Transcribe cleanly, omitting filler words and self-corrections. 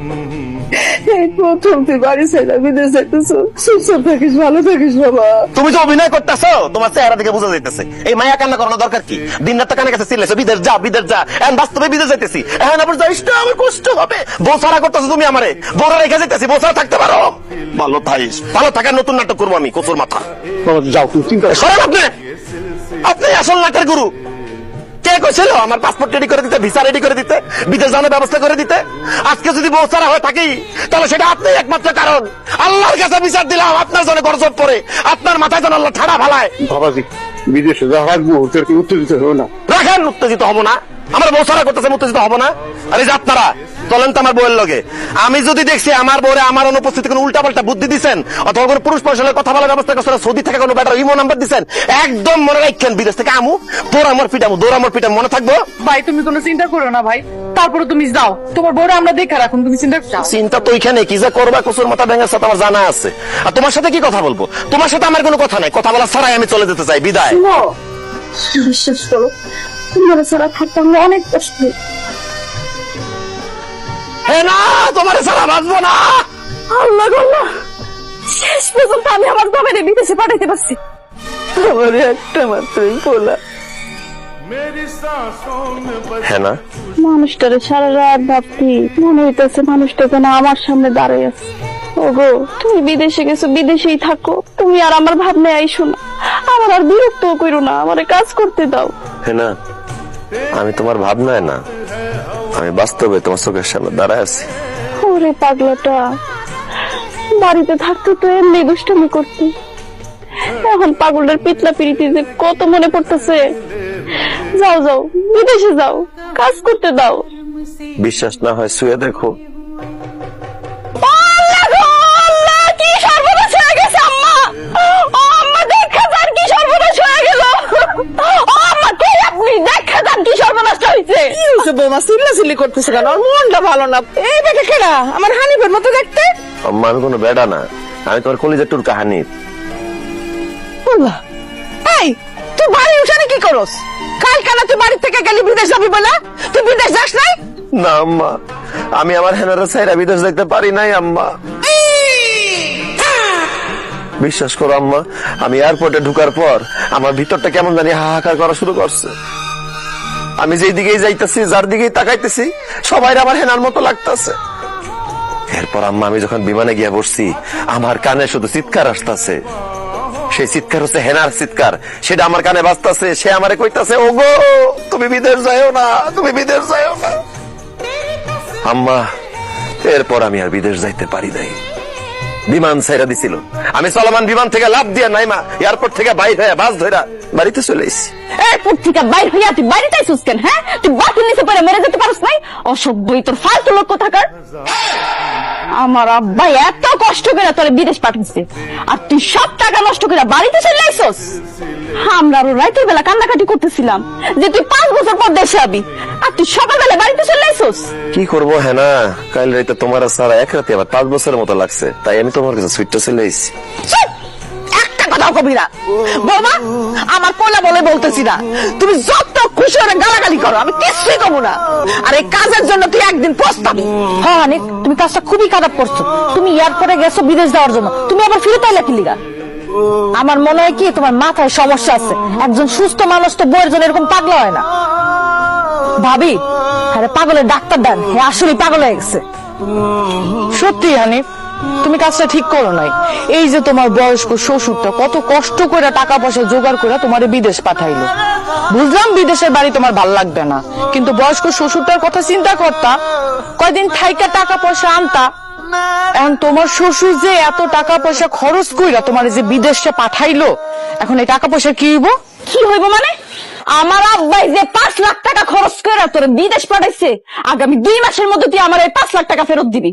এই প্রথম তুই বাড়ি ছেড়ে বিদেশ যাইতেছ, সুস্থ থাকিস, ভালো থাকিস বাবা। তুমি যে অভিনয় করতেছো তোমার চেহারা থেকে বোঝা যাইতেছে। এই মায়া কান্না করানো দরকার কি? দিন রাত কানে কাছে চিল্লাইছো বিদেশ যা বিদেশ যা, এখন বাস্তবে বিদেশ যাইতেছি, এখন আবার যাইস না, আমার কষ্ট হবে। বউ ছাড়া করতেছো তুমি আমারে, বউরা রেখে যাইতেছি, বউ ছাড়া থাকতে পারো? ভালো থাইস, ভালো থাকার নতুন নাটক করবো আমি, কচুর মাথা। যাও, তুমি চিন্তা সরেন আপনি, আপনি আসল নাটের গুরু। কে কইছিল আমার পাসপোর্ট রেডি করে দিতে, ভিসা রেডি করে দিতে, বিদেশ যাওয়ার ব্যবস্থা করে দিতে? আজকে যদি বউ ছাড়া হয়ে থাকি তাহলে সেটা আপনি একমাত্র কারণ। আল্লাহর কাছে বিচার দিলাম আপনার জন্য গরজব পড়ে, আপনার মাথায় যেন আল্লাহ ঠাড়া ফালায়। বাবাজি, বিদেশে যা রাখবো উত্তেজিত হো না। রাখেন, উত্তেজিত হবো না। আমার বউ ছাড়া করতেছে, উত্তেজিত হবো না? আরে যে আপনারা চলেন তো আমার বউয়ের লগে। আমি যদি দেখছি আমার বউরে আমার অনুপস্থিতি কোনো উল্টা পাল্টা বুদ্ধি দিচ্ছেন, অথবা কোনো পুরুষ মানুষের কথা বলার ব্যবস্থা করছেন, সৌদি থেকে কোনো ব্যাটার ইমো নাম্বার দিচ্ছেন, একদম মনে রাখেন বিদেশ থেকে আমু পোড়ামর পিটামু, দৌড়ামর পিটামু, মনে থাকবো? ভাই তুমি কোনো চিন্তা করো না ভাই, তারপরে তুমি যাও, তোমার বউরা আমরা দেখে রাখুন, তুমি চিন্তা করো। চিন্তা তো ওইখানে কি যে করবা, কচুর মাথা ব্যাঙের সাথে আমার জানা আছে। আর তোমার সাথে কি কথা বলবো? তোমার সাথে আমার কোনো কথা নাই, কথা বলা ছাড়াই আমি চলে যেতে চাই, বিদায়। বিশ্বাস করো, তোমার ছাড়া থাকতে আমরা অনেক কষ্ট। না, তোমার ছাড়া বাঁচবো না। আল্লাহ আল্লাহ, শেষ পর্যন্ত আমি আমার বাবারে বিদেশে পাঠাইতে পারছি। আমার একটা মাত্রই পোলা। হ্যাঁ না, মানুষটারে সারা রাত ভাবছি, মনে হইতেছে মানুষটা যেন আমার সামনে দাঁড়াই আছে। ওগো, তুমি বিদেশে গেছো, বিদেশেই থাকো, তুমি আর আমার ভাবনায় আইসো না, আমার আর বিরক্ত করো না, আমারে কাজ করতে দাও। হ্যাঁ না, আমি তোমার ভাবনায় না, আমি বাস্তবে তোমার চোখের সামনে দাঁড়ায় আছি। ওরে পাগলাটা, বাড়িতে থাকতে তো এমনি দুষ্টামি করতে, এখন পাগলটার পিতলা পিড়িতে যে কত মনে পড়তেছে। যাও যাও, বিদেশে যাও, কাজ করতে দাও। বিশ্বাস না হয় শুয়ে দেখো। করতেছে কেন? মনটা ভালো না। এই বেটা কেডা? আমার হানিফের মতো দেখতে। আম্মা, আমি কোনো বেডা না, আমি তোমার কলিজার টুর কাহানি। এই, তুই বাড়ি উঠানে কি করস? কাল কানা তুই বাড়ি থেকে গেলি বিদেশ যাবি বলে, তুই বিদেশ যাস নাই? না আম্মা, আমি আমার হেনারা ছাইরা বিদেশ দেখতে পারি নাই আম্মা। বিশ্বাস করো আম্মা, আমি এয়ারপোর্টে ঢুকার পর আমার ভিতরটা কেমন জানি হাহাকার করা শুরু করছে। আমি যেই দিকেই যাইতেছি, যার দিকেই তাকাইতেছি, সবাই আমার হেনার মতো লাগতেছে। এরপর আম্মা আমি যখন বিমানে গিয়ে বসছি, আমার কানে শুধু চিৎকার আসতেছে। সেই চিৎকার হচ্ছে হেনার চিৎকার, সেটা আমার কানে বাজতেছে। সে আমারে কইতাছে, ওগো তুমি বিদেশ যাও না, তুমি বিদেশ যাও না। আম্মা, এরপর আমি আর বিদেশ যাইতে পারি নাই। বিমান ছেড়ে দিছিল, আমি চলমান বিমান থেকে লাফ দিয়া নাইমা এয়ারপোর্ট থেকে বাইর হয়ে বাস ধরা বাড়িতে চলে এসেছি। এয়ারপোর্ট থেকে বাইর হইয়া তুই বাড়িতে আইছিস কেন? হ্যাঁ, তুই বাথরুম নিচে পড়ে মরে যেতে পারস নাই? অসভ্যই তোর ফালতু লোক কোথাকার। আমার আব্বা এত কষ্ট করে তোরে বিদেশ পাঠাইছে, আর তুই সব টাকা নষ্ট করে বাড়িতে চলে আইছস। আমরা আরো রাতের বেলা কান্নাকাটি করতেছিলাম যে তুই 5 বছর পর দেশে আবি, আর তুই সকালবেলা বাড়িতে চলে আইছস। কি করবো? হ্যাঁ না, কাল রাতে তোমার সারা এক রাতে আবার 5 বছরের মতো লাগছে, তাই আমি তোমার কাছে সুইটটা চলে এসেছি। একটা কথাও কবি না বাবা, আমার পোলা বলে বলতেছি না, তুমি যত খুশি হলে গালাগালি করো, আমি কিছুই কব না। আর এই কাজের জন্য তুই একদিন পস্তাবি। হ্যাঁ অনেক, তুমি কাজটা খুবই খারাপ করছো। তুমি এয়ারপোর্টে গেছো বিদেশ যাওয়ার জন্য, তুমি আবার ফিরে তাইলে কি লিগা? আমার মনে হয় কি তোমার মাথায় সমস্যা আছে। একজন সুস্থ মানুষ তো বইয়ের জন্য এরকম পাগল হয় না। ভাবি, আরে পাগলের ডাক্তার দেন, হ্যাঁ আসলে পাগল হয়ে গেছে। সত্যি হানিফ, তুমি কাজটা ঠিক করো নাই। এই যে তোমার বয়স্ক শ্বশুরটা কত কষ্ট করে টাকা পয়সা জোগাড় করে তোমার বিদেশ পাঠাইলো। বুঝলাম বিদেশের বাড়ি তোমার ভাল লাগবে না, কিন্তু বয়স্ক শ্বশুরটার কথা চিন্তা করতা, কয়দিন থাইকা টাকা পয়সা আনতা। এখন তোমার শ্বশুর যে এত টাকা পয়সা খরচ কইরা তোমার যে বিদেশে পাঠাইলো, এখন এই টাকা পয়সা কি হইব? কি হইব মানে? আমার আব্বাই যে 5 লাখ টাকা খরচ করে তোর বিদেশ পাঠাইছে, আগামী 2 মাসের মধ্যে তুই আমার এই 5 লাখ টাকা ফেরত দিবি।